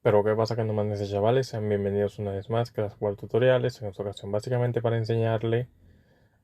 Pero ¿qué pasa que no más chavales? Sean bienvenidos una vez más a Class World Tutoriales. En esta ocasión básicamente para enseñarle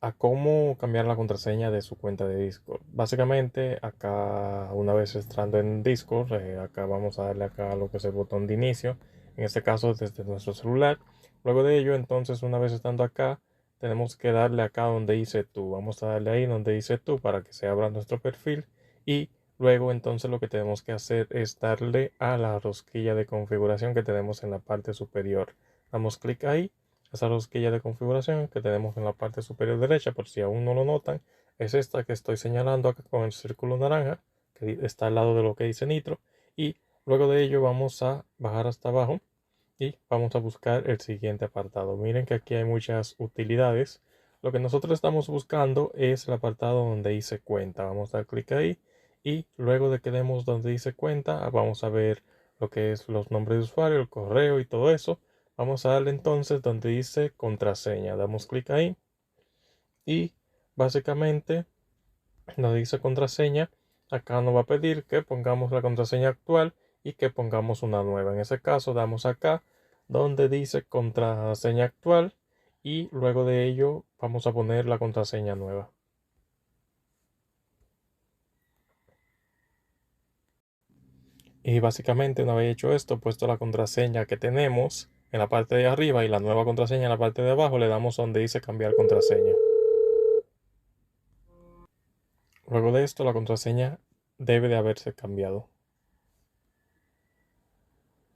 a cómo cambiar la contraseña de su cuenta de Discord. Básicamente acá una vez entrando en Discord, acá vamos a darle acá a lo que es el botón de inicio. En este caso desde nuestro celular. Luego de ello entonces una vez estando acá tenemos que darle acá donde dice tú. Vamos a darle ahí donde dice tú para que se abra nuestro perfil y luego entonces lo que tenemos que hacer es darle a la rosquilla de configuración que tenemos en la parte superior. Damos clic ahí, esa rosquilla de configuración que tenemos en la parte superior derecha, por si aún no lo notan, es esta que estoy señalando acá con el círculo naranja, que está al lado de lo que dice Nitro. Y luego de ello vamos a bajar hasta abajo y vamos a buscar el siguiente apartado. Miren que aquí hay muchas utilidades. Lo que nosotros estamos buscando es el apartado donde dice cuenta. Vamos a dar clic ahí y luego de que demos donde dice cuenta, vamos a ver lo que es los nombres de usuario, el correo y todo eso. Vamos a darle entonces donde dice contraseña. Damos clic ahí y básicamente donde dice contraseña, acá nos va a pedir que pongamos la contraseña actual y que pongamos una nueva. En ese caso damos acá donde dice contraseña actual y luego de ello vamos a poner la contraseña nueva. Y básicamente una vez hecho esto, puesto la contraseña que tenemos en la parte de arriba y la nueva contraseña en la parte de abajo, le damos donde dice cambiar contraseña. Luego de esto la contraseña debe de haberse cambiado.